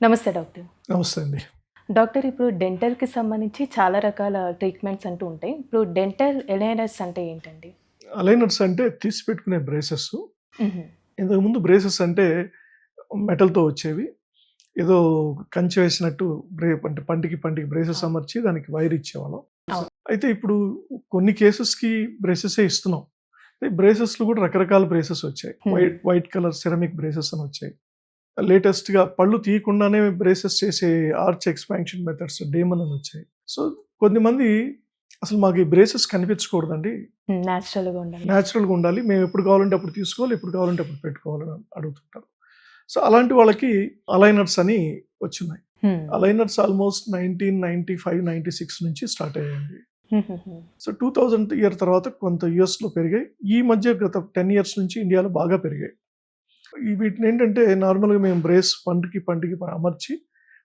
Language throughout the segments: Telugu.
నమస్తే డాక్టర్. నమస్తే అండి. డాక్టర్ ఇప్పుడు డెంటల్‌కి సంబంధించి చాలా రకాల ట్రీట్మెంట్స్ అంటూ ఉంటాయి. ఇప్పుడు డెంటల్ ఎలైనర్స్ అంటే ఏంటండి? అలైనర్స్ అంటే తీసి పెట్టుకునే బ్రేసెస్. హుహు. ఇంతకుముందు బ్రేసెస్ అంటే మెటల్‌తో వచ్చేవి. ఏదో కంచె వేసినట్టు అంటే పంటికి బ్రేసెస్ అవును. అమర్చి దానికి వైర్ ఇచ్చేవాళ్ళం. అవును. అయితే ఇప్పుడు కొన్ని కేసెస్‌కి బ్రేసెసే ఇస్తున్నాం. ఈ బ్రేసెస్‌లో కూడా రకరకాల బ్రేసెస్ వచ్చాయి. హ్మ్. వైట్ కలర్ సిరమిక్ బ్రేసెస్ అని వచ్చాయి. లేటెస్ట్‌గా పళ్ళు తీయకుండానే బ్రేసెస్ చేసే ఆర్చ్ ఎక్స్‌పాన్షన్ మెథడ్స్ డేమన్ అని వచ్చాయి. సో, కొంతమంది అసలు మాకు ఈ బ్రేసెస్ కనిపించకూడదండి. హ్మ్. నేచురల్‌గా ఉండాలి. నేచురల్‌గా ఉండాలి. మేము ఎప్పుడు కావాలంటే అప్పుడు తీసుకోవాలి. ఎప్పుడు కావాలంటే అప్పుడు పెట్టుకోవాలని అడుగుతుంటారు. సో, అలాంటి వాళ్ళకి అలైనర్స్ అని వచ్చున్నాయి. హ్మ్. అలైనర్స్ ఆల్‌మోస్ట్ 1995, 96 నుంచి స్టార్ట్ అయ్యాయండి. హుహుహు. సో, 2000 ఇయర్ తర్వాత కొంత యూఎస్‌లో పెరిగాయి. ఈ మధ్య గత 10 ఇయర్స్ నుంచి ఇండియాలో బాగా పెరిగాయి. వీటినేంటంటే నార్మల్‌గా మేము బ్రేస్ పంటికి అమర్చి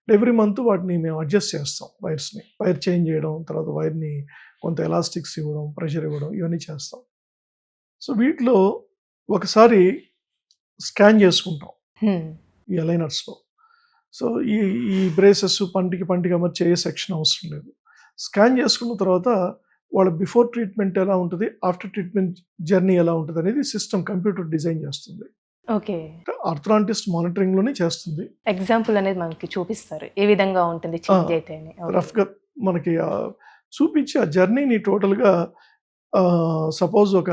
ఎవ్రీ మంత్ వాటిని మేము అడ్జస్ట్ చేస్తాం వైర్స్‌ని. వైర్ చేంజ్ చేయడం, తర్వాత వైర్‌ని కొంత ఎలాస్టిక్స్ ఇవ్వడం, ప్రెషర్ ఇవ్వడం ఇవన్నీ చేస్తాం. సో, వీటిలో ఒకసారి స్కాన్ చేసుకుంటాం హ్మ్. ఈ అలైనర్స్‌లో. సో, ఈ ఈ బ్రేసెస్ పంటికి అమర్చే ఏ సెక్షన్ అవసరం లేదు. స్కాన్ చేసుకున్న తర్వాత వాళ్ళ బిఫోర్ ట్రీట్మెంట్ ఎలా ఉంటది, ఆఫ్టర్ ట్రీట్మెంట్ జర్నీ ఎలా ఉంటదనేది సిస్టమ్ కంప్యూటర్ డిజైన్ చేస్తుంది. ఓకే. ఆర్థోడాంటిస్ట్ మానిటరింగ్‌లోనే చేస్తుంది. ఎగ్జాంపుల్ అనేది మనకి చూపిస్తారు. ఏ విధంగా ఉంటుంది ఆ! చేంజ్ అయితే అని. ఓకే. రఫ్‌గా మనకి చూపించి ఆ జర్నీని టోటల్‌గా సపోజ్ ఒక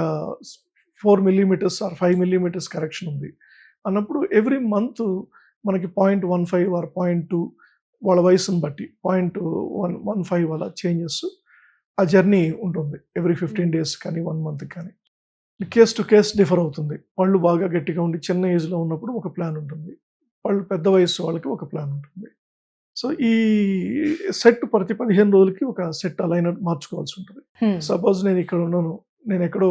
4 మిల్లీమీటర్స్ ఆర్ 5 మిల్లీమీటర్స్ కరెక్షన్ ఉంది అన్నప్పుడు ఎవ్రీ మంత్ మనకి 0.15 ఆర్ 0.2 వాళ్ళ వయసుని బట్టి 0.15 అలా చేంజెస్ ఆ జర్నీ ఉంటుంది. ఎవ్రీ హ్మ్. 15 డేస్ కానీ, 1 మంత్‌కి కానీ. కేస్ టు కేస్ డిఫర్ అవుతుంది. పళ్ళు బాగా గట్టిగా ఉండి చిన్న ఏజ్‌లో ఉన్నప్పుడు ఒక ప్లాన్ ఉంటుంది. వాళ్ళు పెద్ద వయస్సు వాళ్ళకి ఒక ప్లాన్ ఉంటుంది. సో, ఈ సెట్ ప్రతి 15 రోజులకి ఒక సెట్ అలైనర్ మార్చుకోవాల్సి ఉంటది. హ్మ్. సపోజ్ నేనిక్కడ ఉన్నాను. నేనెక్కడో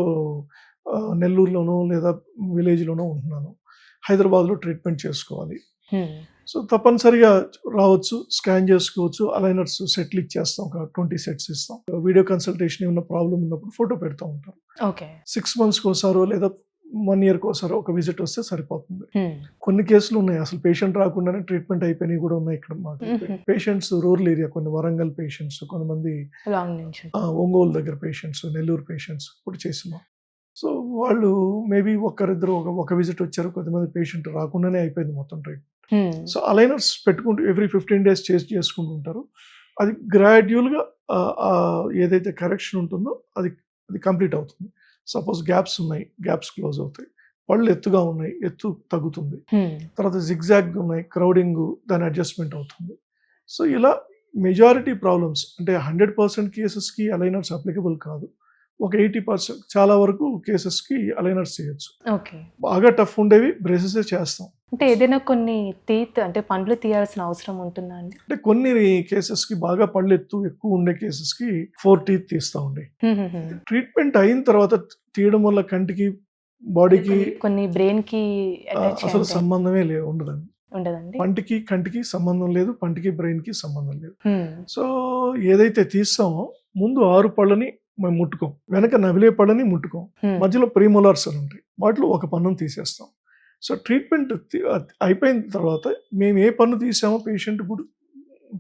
నెల్లూరులోనో లేదా విలేజ్‌లోనో ఉంటున్నాను. హైదరాబాద్‌లో ట్రీట్మెంట్ చేసుకోవాలి. హ్మ్. సో, తప్పనిసరిగా రావచ్చు, స్కాన్ చేసుకోవచ్చు. అలైనర్స్ సెట్లు ఇచ్చేస్తాం. ఒక 20 సెట్స్ ఇస్తాం. వీడియో కన్సల్టేషన్ ఏమన్నా ప్రాబ్లమ్ ఉన్నప్పుడు ఫోటో పెడతా ఉంటారు. ఓకే. 6 మంత్స్‌కోసారో లేదా 1 ఇయర్‌కోసారో ఒక విజిట్ వస్తే సరిపోతుంది. హ్మ్. కొన్ని కేసులున్నాయి. అసలు పేషెంట్ రాకుండానే ట్రీట్మెంట్ అయిపోయినయి గూడా ఉన్నాయి ఇక్కడ మాకు. హుహు. పేషెంట్స్ రూరల్ ఏరియా కొన్ని వరంగల్ పేషెంట్స్, కొంతమంది లాంగ్ నుంచి. ఒంగోలు దగ్గర పేషెంట్స్, నెల్లూరు పేషెంట్స్ కూడా చేసినాం. సో, వాళ్ళు మేబీ ఒకరిద్దరు ఒక విజిట్ వచ్చారు. కొంతమంది పేషెంట్ రాకుండానే అయిపోయింది మొత్తం ట్రీట్మెంట్. హ్మ్. సో, అలైనర్స్ పెట్టుకుంటూ ఎవ్రీ 15 డేస్ చేసుకుంటూ ఉంటారు. అది గ్రాడ్యుయల్‌గా ఏదైతే కరెక్షన్ ఉంటుందో అది అది కంప్లీట్ అవుతుంది. సపోజ్ గ్యాప్స్ ఉన్నాయి. గ్యాప్స్ క్లోజ్ అవుతాయి. పళ్ళు ఎత్తుగా ఉన్నాయి. ఎత్తు తగ్గుతుంది. హ్మ్. తర్వాత జిగ్‌జాగ్‌గా ఉన్నాయి. క్రౌడింగు దాని అడ్జస్ట్‌మెంట్ అవుతుంది. సో, ఇలా మెజారిటీ ప్రాబ్లమ్స్ అంటే 100% కేసెస్‌కి అలైనర్స్ అప్లికబుల్ కాదు. ఒక 80% చాలా వరకు కేసెస్‌కి అలైనర్స్ చేయొచ్చు. ఓకే. బాగా టఫ్ ఉండేవి బ్రేసెసే చేస్తాం. అంటే ఏదైనా కొన్ని అంటే పండ్లు తీయాల్సిన అవసరం ఉంటుందా అండి? అంటే కొన్ని కేసెస్‌కి బాగా పళ్ళెత్తు ఎక్కువ ఉండే కేసెస్‌కి 4 టీత్ తీస్తామండి. హుహుహు. ట్రీట్మెంట్ అయిన తర్వాత తీయడం వల్ల కంటికి, అంటే బాడీకి కొన్ని బ్రెయిన్‌కి అటాచ్ అసలు అంటే సంబంధమే ఉండదండి. ఉండదండి? కంటికి సంబంధం లేదు. పంటికి, బ్రెయిన్‌కి సంబంధం లేదు. హ్మ్. సో, ఏదైతే తీస్తామో ముందు 6 పళ్ళని మేము ముట్టుకోం. వెనక నవిలే పళ్ళని ముట్టుకోం. హ్మ్. మధ్యలో ప్రీమోలార్స్ అని ఉంటాయి. వాటిలో ఒక పన్నుని తీసేస్తాం. సో, ట్రీట్మెంట్ అయిపోయిన తర్వాత మేము ఏ పన్ను తీసామో పేషెంట్‌కి కూడా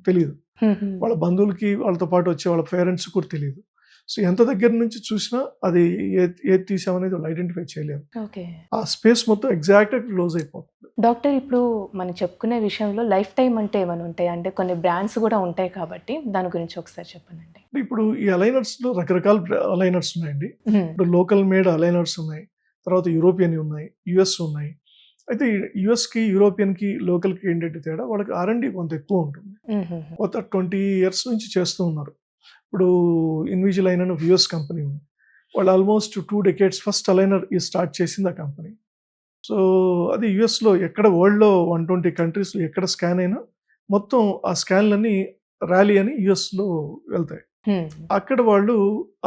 తెలీదు. హుహు. వాళ్ళ బంధువులకి, వాళ్ళతో పాటు వచ్చే వాళ్ళ పేరెంట్స్‌కి కూడా తెలీదు. సో, ఎంత దగ్గర నుంచి చూసినా అది ఏది తీసామనేది వాళ్ళు ఐడెంటిఫై చేయలేము. ఓకే. ఆ స్పేస్ మొత్తం ఎగ్జాక్ట్‌గా క్లోజ్ అయిపోతుంది. డాక్టర్ ఇప్పుడు మనం చెప్పుకునే విషయంలో లైఫ్ టైమ్ అంటే ఏమైనా ఉంటాయా? అంటే కొన్ని బ్రాండ్స్ గూడా ఉంటాయి కాబట్టి దాని గురించి ఒకసారి చెప్పండండి? ఇప్పుడు ఈ అలైనర్స్‌లో రకరకాల అలైనర్స్ ఉన్నాయండి. హ్మ్. ఇప్పుడు లోకల్ మేడ్ అలైనర్స్ ఉన్నాయి. తర్వాత యూరోపియన్‌వి ఉన్నాయి. యూఎస్ ఉన్నాయి. అయితే యూఎస్‌కి, యూరోపియన్‌కి, లోకల్‌కి ఏంటంటే తేడా వాళ్ళకి ఆర్&డి కొంత ఎక్కువ ఉంటుంది. హుహుహు. కొత్త 20 ఇయర్స్ నుంచి చేస్తూ ఉన్నారు. ఇప్పుడు ఇన్విజిలైన్ అని ఒక యూఎస్ కంపెనీ ఉంది. వాళ్ళు almost 2 decades first aligner start చేసింది ఆ కంపెనీ. సో, అది యూఎస్‌లో ఎక్కడ వరల్డ్‌లో 120 కంట్రీస్‌లో ఎక్కడ స్కాన్ అయినా మొత్తం ఆ స్కాన్‌లన్నీ ర్యాలీ అని యూఎస్‌లో వెళ్తాయి. హ్మ్. అక్కడ వాళ్ళు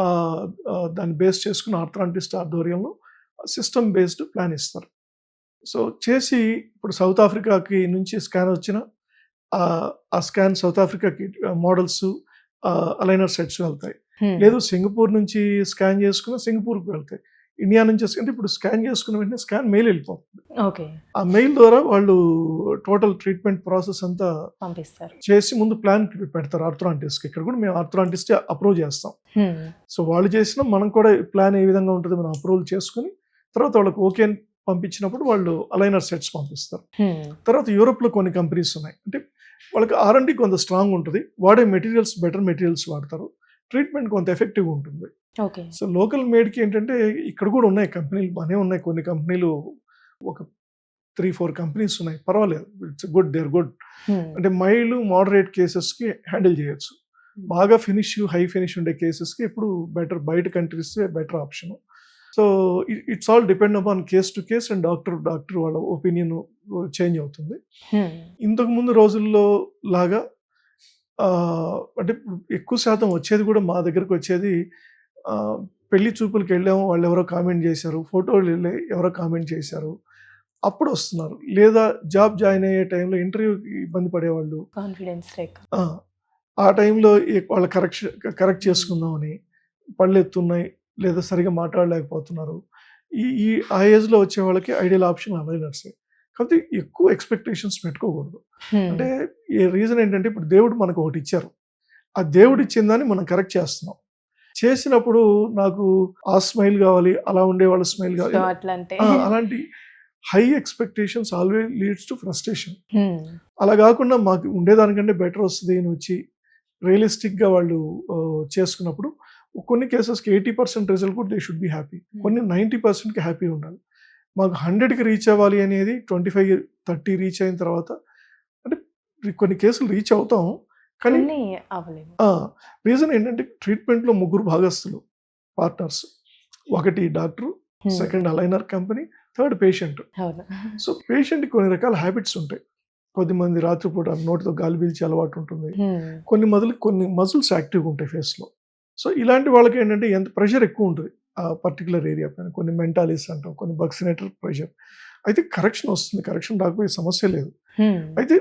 ఆహ్, ఆహ్, దాన్ని బేస్ చేసుకొని ఆర్థరాంటిస్ట్ ఆధ్వర్యంలో సిస్టమ్ బేస్డ్ ప్లాన్ ఇస్తారు. సో, చేసి ఇప్పుడు సౌత్ ఆఫ్రికాకి నుంచి స్కాన్ వచ్చిన ఆ స్కాన్ సౌత్ ఆఫ్రికాకి మోడల్స్ అలైనర్ సెట్స్ వెళ్తాయి. హ్మ్. లేదు సింగపూర్ నుంచి స్కాన్ చేసుకున్న సింగపూర్‌కి వెళ్తాయి. ఇండియా నుంచి అంటే ఇప్పుడు స్కాన్ చేసుకున్న వెంటనే స్కాన్ మెయిల్ వెళ్ళిపోతుంది. ఓకే. ఆ మెయిల్ ద్వారా వాళ్ళు టోటల్ ట్రీట్మెంట్ ప్రాసెస్ అంతా పంపిస్తారు. చేసి ముందు ప్లాన్ పెడతారు ఆర్థరాంటిస్ట్కి. ఇక్కడ కూడా మేము ఆర్థరాంటిస్ట్ అప్రూవ్ చేస్తాం. సో వాళ్ళు చేసిన మనం కూడా ప్లాన్ ఏ విధంగా ఉంటుంది మనం అప్రూవల్ చేసుకుని తర్వాత వాళ్ళకి ఓకే అని పంపించినప్పుడు వాళ్ళు అలైనర్ సెట్స్ పంపిస్తారు. తర్వాత యూరోప్లో కొన్ని కంపెనీస్ ఉన్నాయి. అంటే వాళ్ళకి R&D కొంత స్ట్రాంగ్ ఉంటుంది. వాడే మెటీరియల్స్ బెటర్ మెటీరియల్స్ వాడతారు. ట్రీట్మెంట్ కొంత ఎఫెక్టివ్గా ఉంటుంది. ఓకే. సో లోకల్ మేడ్కి ఏంటంటే ఇక్కడ కూడా ఉన్నాయి కంపెనీలు బాగానే ఉన్నాయి. కొన్ని కంపెనీలు ఒక 3-4 కంపెనీస్ ఉన్నాయి. పర్వాలేదు, it's good, they are good. అంటే మైల్డ్ మోడరేట్ కేసెస్కి హ్యాండిల్ చేయొచ్చు. బాగా హై ఫినిష్ ఉండే కేసెస్కి ఇప్పుడు బెటర్ బయట countries better option. So it's all depend upon case to case and doctor వాళ్ళ ఒపీనియన్ చేంజ్ అవుతుంది. ఇంతకు ముందు రోజుల్లో లాగా అంటే ఎక్కువ శాతం వచ్చేది కూడా మా దగ్గరకు వచ్చేది పెళ్లి చూపులకు వెళ్ళాము, వాళ్ళు ఎవరో కామెంట్ చేశారు, ఫోటోలు వెళ్ళి ఎవరో కామెంట్ చేశారు, అప్పుడు వస్తున్నారు. లేదా జాబ్ జాయిన్ అయ్యే టైంలో ఇంటర్వ్యూకి ఇబ్బంది పడేవాళ్ళు, కాన్ఫిడెన్స్ లేక ఆ టైంలో వాళ్ళ కరెక్ట్ చేసుకుందామని పళ్ళు ఎత్తున్నాయి లేదా సరిగా మాట్లాడలేకపోతున్నారు. ఈ ఆ ఏజ్లో వచ్చే వాళ్ళకి ఐడియల్ ఆప్షన్ అలైనర్సే. కాకపోతే ఎక్కువ ఎక్స్పెక్టేషన్స్ పెట్టుకోకూడదు. అంటే ఏ రీజన్ ఏంటంటే ఇప్పుడు దేవుడు మనకు ఒకటి ఇచ్చారు, ఆ దేవుడు ఇచ్చిందని మనం కరెక్ట్ చేస్తున్నాం. చేసినప్పుడు నాకు ఆ స్మైల్ కావాలి, అలా ఉండే వాళ్ళ స్మైల్ కావాలి, అలాంటి high expectations always leads to frustration. అలా కాకుండా మాకు ఉండేదానికంటే బెటర్ వస్తుంది అని వచ్చి రియలిస్టిక్గా వాళ్ళు చేసుకున్నప్పుడు కొన్ని కేసెస్కి 80% రిజల్ట్ కూడా దే షుడ్ బి హ్యాపీ. కొన్ని 90%కి హ్యాపీ ఉండాలి. మాకు 100కి రీచ్ అవ్వాలి అనేది 25-30 రీచ్ అయిన తర్వాత అంటే కొన్ని కేసులు రీచ్ అవుతాం కానీ రీజన్ ఏంటంటే ట్రీట్మెంట్లో 3 భాగస్తులు పార్ట్నర్స్. ఒకటి doctor, second aligner company, third patient. So పేషెంట్కి కొన్ని రకాల హ్యాబిట్స్ ఉంటాయి. కొద్దిమంది రాత్రిపూట నోటితో గాలి పీల్చే అలవాటు ఉంటుంది, కొన్ని మజిల్స్ యాక్టివ్గా ఉంటాయి ఫేస్లో. సో ఇలాంటి వాళ్ళకి ఏంటంటే ఎంత ప్రెషర్ ఎక్కువ ఉంటుంది ఆ పర్టికులర్ ఏరియా పైన. కొన్ని మెంటాలిస్ అంటాం, కొన్ని బక్సినేటర్ ప్రెషర్. అయితే కరెక్షన్ వస్తుంది, కరెక్షన్ రాకపోయే సమస్య లేదు. అయితే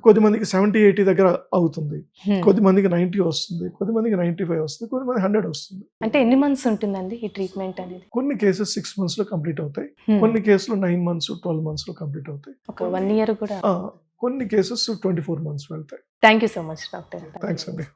కొద్దిమందికి 70-80 దగ్గర అవుతుంది, కొద్దిమందికి 90 వస్తుంది, కొద్దిమందికి 95 వస్తుంది, కొద్దిమంది 100 వస్తుంది. అంటే ఎన్ని మంత్స్ ఉంటుందండి ఈ ట్రీట్మెంట్ అనేది? కొన్ని కేసెస్ 6 monthsలో కంప్లీట్ అవుతాయి, కొన్ని కేసులు 9 months 12 monthsలో కంప్లీట్ అవుతాయి, ఒక 1 year కూడా. కొన్ని కేసెస్ 24 months వెళ్తాయి. Thank you so much doctor. Thanks అండి.